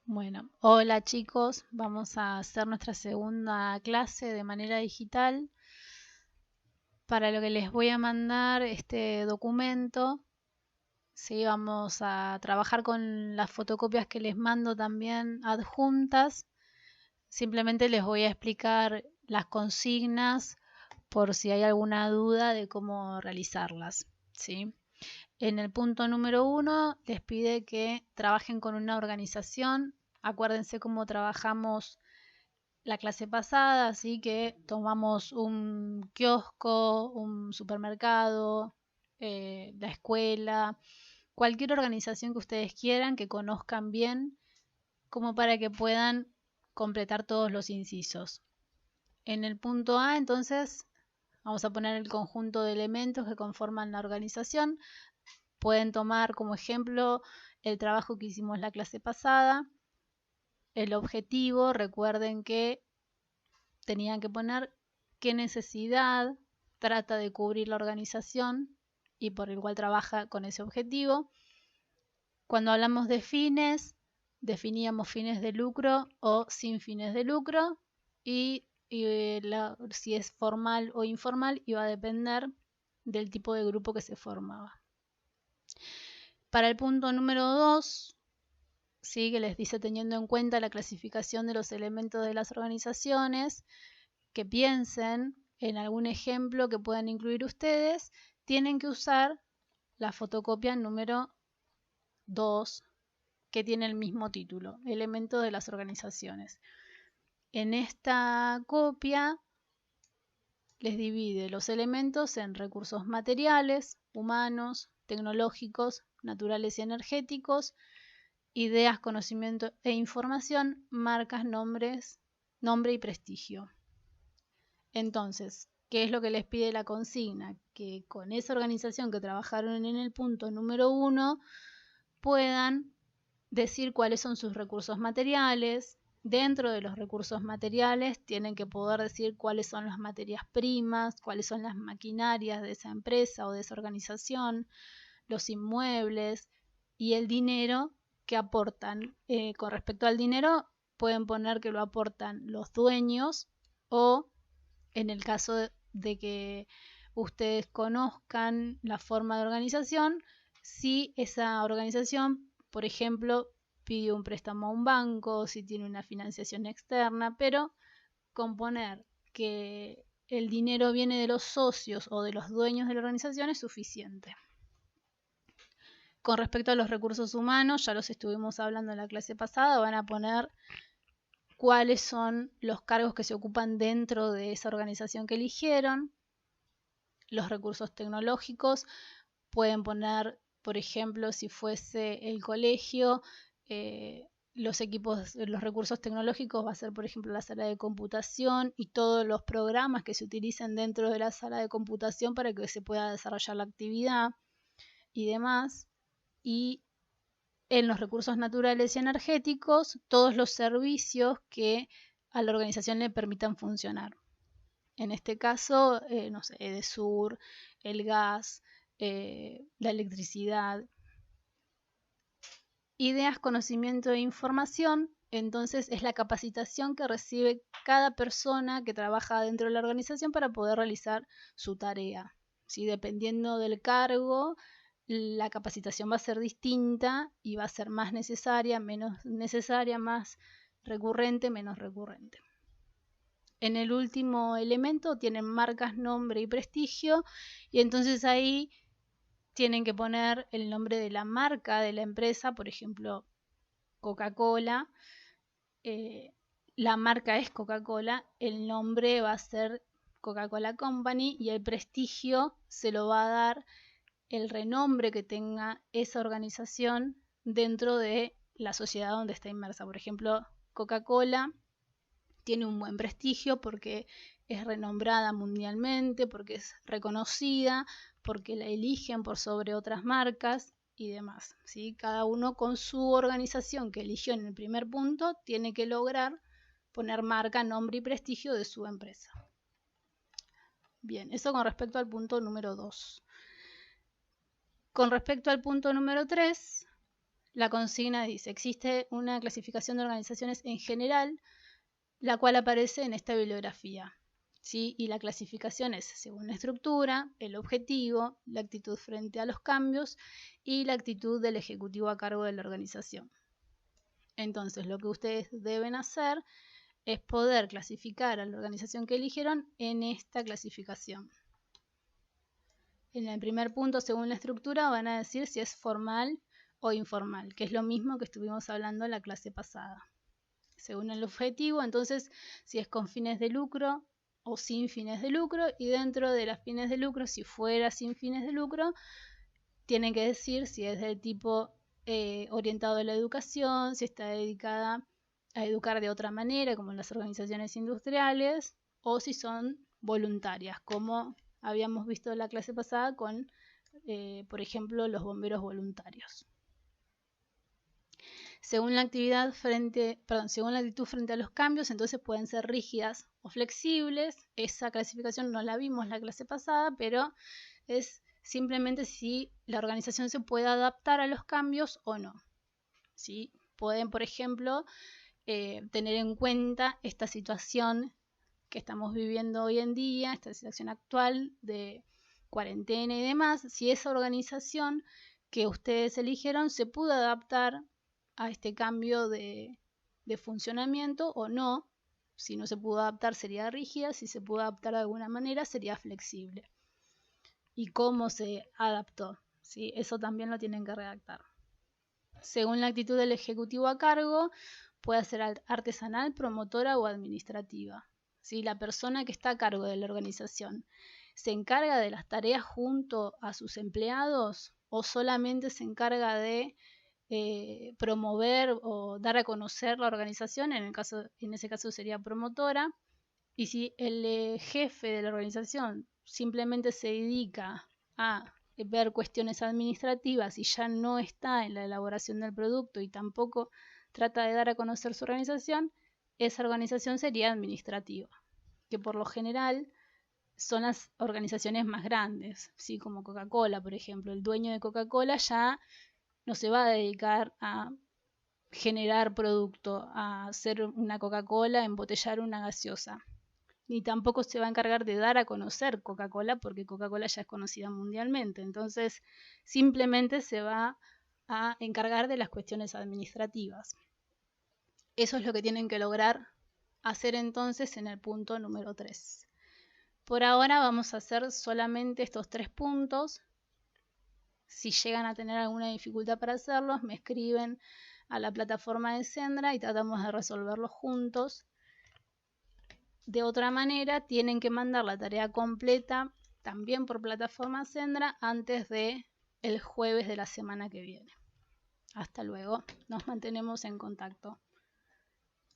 Bueno, hola chicos, vamos a hacer nuestra segunda clase de manera digital. Para lo que les voy a mandar este documento, sí, vamos a trabajar con las fotocopias que les mando también adjuntas. Simplemente les voy a explicar las consignas por si hay alguna duda de cómo realizarlas, ¿sí? En el punto número 1 les pide que trabajen con una organización. Acuérdense cómo trabajamos la clase pasada, así que tomamos un kiosco, un supermercado, la escuela, cualquier organización que ustedes quieran, que conozcan bien, como para que puedan completar todos los incisos. En el punto A, entonces, vamos a poner el conjunto de elementos que conforman la organización. Pueden tomar como ejemplo el trabajo que hicimos la clase pasada. El objetivo, recuerden que tenían que poner qué necesidad trata de cubrir la organización y por el cual trabaja con ese objetivo. Cuando hablamos de fines, definíamos fines de lucro o sin fines de lucro y si es formal o informal iba a depender del tipo de grupo que se formaba. Para el punto número 2, ¿sí? Que les dice teniendo en cuenta la clasificación de los elementos de las organizaciones, que piensen en algún ejemplo que puedan incluir ustedes, tienen que usar la fotocopia número 2, que tiene el mismo título, elementos de las organizaciones. En esta copia les divide los elementos en recursos materiales, humanos, tecnológicos, naturales y energéticos, ideas, conocimiento e información, marcas, nombres, nombre y prestigio. Entonces, ¿qué es lo que les pide la consigna? Que con esa organización que trabajaron en el punto número 1 puedan decir cuáles son sus recursos materiales. Dentro de los recursos materiales tienen que poder decir cuáles son las materias primas, cuáles son las maquinarias de esa empresa o de esa organización, los inmuebles y el dinero que aportan. Con respecto al dinero, pueden poner que lo aportan los dueños o, en el caso de que ustedes conozcan la forma de organización, si esa organización, por ejemplo, pide un préstamo a un banco, si tiene una financiación externa, pero con poner que el dinero viene de los socios o de los dueños de la organización es suficiente. Con respecto a los recursos humanos, ya los estuvimos hablando en la clase pasada, van a poner cuáles son los cargos que se ocupan dentro de esa organización que eligieron. Los recursos tecnológicos pueden poner, por ejemplo, si fuese el colegio, los equipos, los recursos tecnológicos va a ser, por ejemplo, la sala de computación y todos los programas que se utilicen dentro de la sala de computación para que se pueda desarrollar la actividad y demás. Y en los recursos naturales y energéticos, todos los servicios que a la organización le permitan funcionar. En este caso, no sé, Edesur, el gas, la electricidad. Ideas, conocimiento e información, entonces es la capacitación que recibe cada persona que trabaja dentro de la organización para poder realizar su tarea. ¿Sí? Dependiendo del cargo, la capacitación va a ser distinta y va a ser más necesaria, menos necesaria, más recurrente, menos recurrente. En el último elemento tienen marcas, nombre y prestigio, y entonces ahí tienen que poner el nombre de la marca de la empresa, por ejemplo, Coca-Cola. La marca es Coca-Cola, el nombre va a ser Coca-Cola Company y el prestigio se lo va a dar el renombre que tenga esa organización dentro de la sociedad donde está inmersa. Por ejemplo, Coca-Cola tiene un buen prestigio porque es renombrada mundialmente, porque es reconocida, porque la eligen por sobre otras marcas y demás, ¿sí? Cada uno con su organización que eligió en el primer punto tiene que lograr poner marca, nombre y prestigio de su empresa. Bien, eso con respecto al punto número 2. Con respecto al punto número 3, La consigna dice, existe una clasificación de organizaciones en general, la cual aparece en esta bibliografía. ¿Sí? Y la clasificación es según la estructura, el objetivo, la actitud frente a los cambios y la actitud del ejecutivo a cargo de la organización. Entonces, lo que ustedes deben hacer es poder clasificar a la organización que eligieron en esta clasificación. En el primer punto, según la estructura, van a decir si es formal o informal, que es lo mismo que estuvimos hablando en la clase pasada. Según el objetivo, entonces, si es con fines de lucro o sin fines de lucro, y dentro de las fines de lucro, si fuera sin fines de lucro, tienen que decir si es del tipo orientado a la educación, si está dedicada a educar de otra manera, como en las organizaciones industriales, o si son voluntarias, como habíamos visto en la clase pasada con, por ejemplo, los bomberos voluntarios. Según la actitud frente a los cambios, entonces pueden ser rígidas o flexibles. Esa clasificación no la vimos en la clase pasada, pero es simplemente si la organización se puede adaptar a los cambios o no. ¿Sí? Pueden, por ejemplo, tener en cuenta esta situación que estamos viviendo hoy en día, esta situación actual de cuarentena y demás, si esa organización que ustedes eligieron se pudo adaptar a este cambio de funcionamiento o no. Si no se pudo adaptar sería rígida, si se pudo adaptar de alguna manera sería flexible. Y cómo se adaptó, ¿sí? Eso también lo tienen que redactar. Según la actitud del ejecutivo a cargo, puede ser artesanal, promotora o administrativa. ¿Sí? La persona que está a cargo de la organización se encarga de las tareas junto a sus empleados o solamente se encarga de promover o dar a conocer la organización, en ese caso sería promotora. Y si el jefe de la organización simplemente se dedica a ver cuestiones administrativas y ya no está en la elaboración del producto y tampoco trata de dar a conocer su organización, esa organización sería administrativa, que por lo general son las organizaciones más grandes, ¿sí? Como Coca-Cola, por ejemplo. El dueño de Coca-Cola ya no se va a dedicar a generar producto, a hacer una Coca-Cola, embotellar una gaseosa. Ni tampoco se va a encargar de dar a conocer Coca-Cola, porque Coca-Cola ya es conocida mundialmente. Entonces, simplemente se va a encargar de las cuestiones administrativas. Eso es lo que tienen que lograr hacer entonces en el punto número 3. Por ahora vamos a hacer solamente estos 3 puntos. Si llegan a tener alguna dificultad para hacerlos, me escriben a la plataforma de Sendra y tratamos de resolverlos juntos. De otra manera, tienen que mandar la tarea completa también por plataforma Sendra antes de el jueves de la semana que viene. Hasta luego, nos mantenemos en contacto.